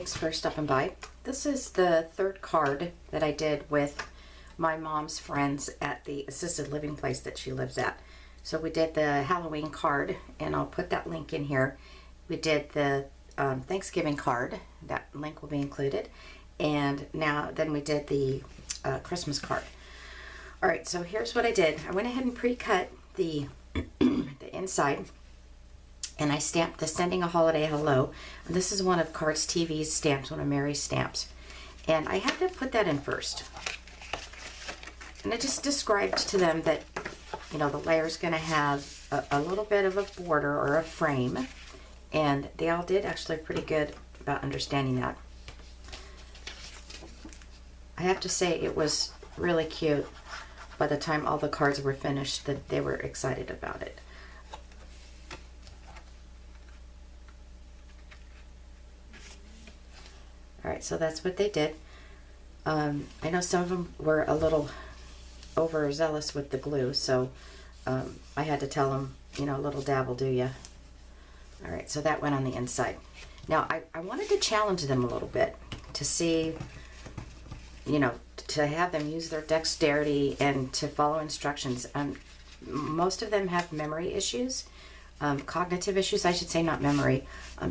thanks for stopping by. This is the third card that I did with my mom's friends at the assisted living place that she lives at. So we did the Halloween card, and I'll put that link in here. We did the Thanksgiving card. That link will be included. And then we did the Christmas card. All right, so here's what I did. I went ahead and pre-cut the the inside, and I stamped the Sending a Holiday Hello. And this is one of Cardz TV Stamps, one of Mary's stamps. And I had to put that in first. And I just described to them that, you know, the layer is going to have a little bit of a border or a frame. And they all did actually pretty good about understanding that. I have to say it was really cute. By the time all the cards were finished, that they were excited about it. Alright, so that's what they did. I know some of them were a little overzealous with the glue, so I had to tell them, you know, a little dab will do ya. Alright, so that went on the inside. Now, I wanted to challenge them a little bit to see, you know, to have them use their dexterity and to follow instructions. Most of them have memory issues, cognitive issues, I should say, not memory.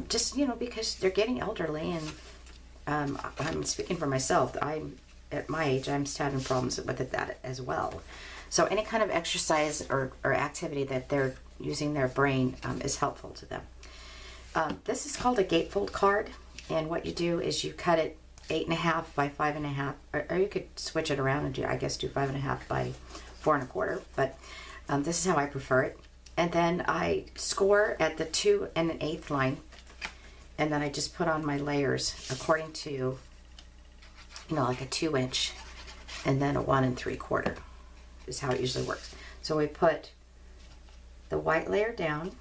Just, you know, because they're getting elderly, and I'm speaking for myself. At my age, I'm having problems with that as well. So any kind of exercise or activity that they're using their brain is helpful to them. This is called a gatefold card, and what you do is you cut it 8.5 by 5.5, or you could switch it around and do 5.5 by 4 1/4. But this is how I prefer it. And then I score at the 2 1/8 line. And then I just put on my layers according to, you know, like a 2-inch and then a 1 3/4 is how it usually works. So we put the white layer down.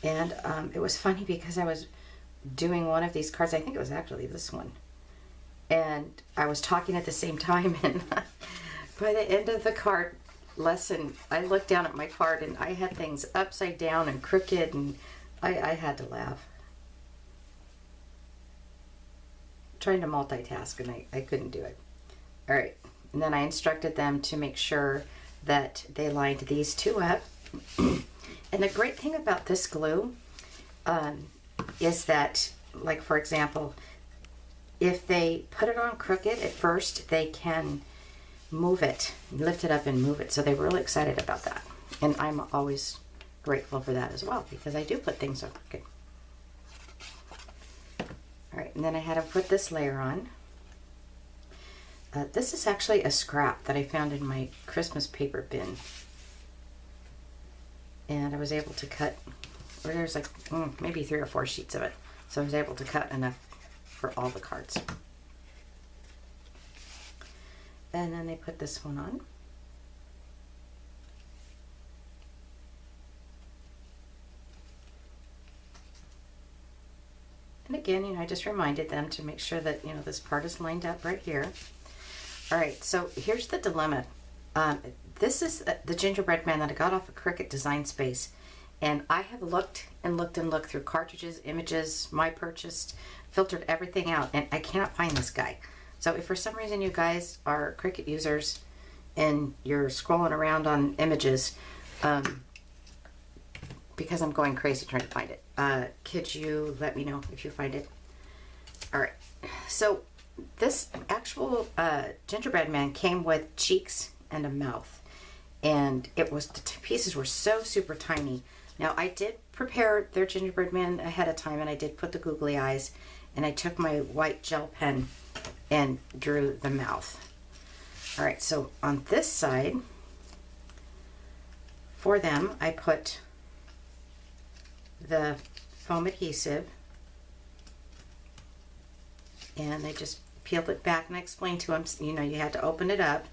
And it was funny because I was doing one of these cards, I think it was actually this one, and I was talking at the same time, and by the end of the card lesson, I looked down at my card and I had things upside down and crooked, and I had to laugh. Trying to multitask, and I couldn't do it. All right, and then I instructed them to make sure that they lined these two up. And the great thing about this glue is that, like, for example, if they put it on crooked at first, they can move it, lift it up and move it. So they were really excited about that. And I'm always grateful for that as well, because I do put things on crooked. All right, and then I had to put this layer on. This is actually a scrap that I found in my Christmas paper bin. And I was able to cut, or there's like maybe 3 or 4 sheets of it. So I was able to cut enough for all the cards. And then they put this one on. And again, you know, I just reminded them to make sure that, you know, this part is lined up right here. All right, so here's the dilemma. This is the gingerbread man that I got off of Cricut Design Space, and I have looked and looked and looked through cartridges, images, my purchased, filtered everything out, and I cannot find this guy. So if for some reason you guys are Cricut users and you're scrolling around on images, because I'm going crazy trying to find it, could you let me know if you find it? All right, so this actual gingerbread man came with cheeks and a mouth, and it was, the pieces were so super tiny. Now I did prepare their gingerbread man ahead of time, and I did put the googly eyes, and I took my white gel pen and drew the mouth. All right, so on this side for them, I put the foam adhesive, and I just peeled it back, and I explained to them, you know, you had to open it up.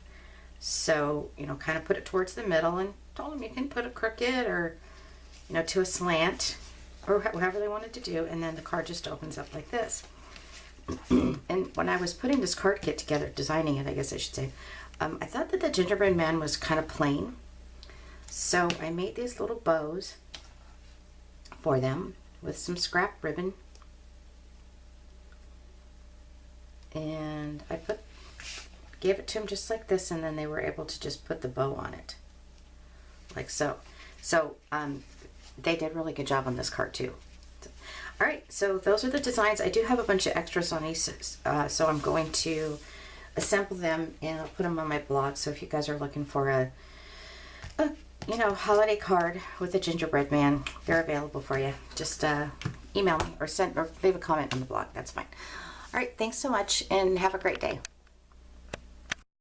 So, you know, kind of put it towards the middle, and told them you can put it crooked or, you know, to a slant, or however they wanted to do. And then the card just opens up like this. And when I was putting this card kit together, designing it, I guess I should say, I thought that the gingerbread man was kind of plain. So I made these little bows for them with some scrap ribbon. And I gave it to them just like this, and then they were able to just put the bow on it. Like so. So they did a really good job on this card too. All right, so those are the designs. I do have a bunch of extras on these, so I'm going to assemble them and I'll put them on my blog. So if you guys are looking for a you know, holiday card with a gingerbread man, they're available for you. Just email me or leave a comment on the blog. That's fine. All right, thanks so much and have a great day.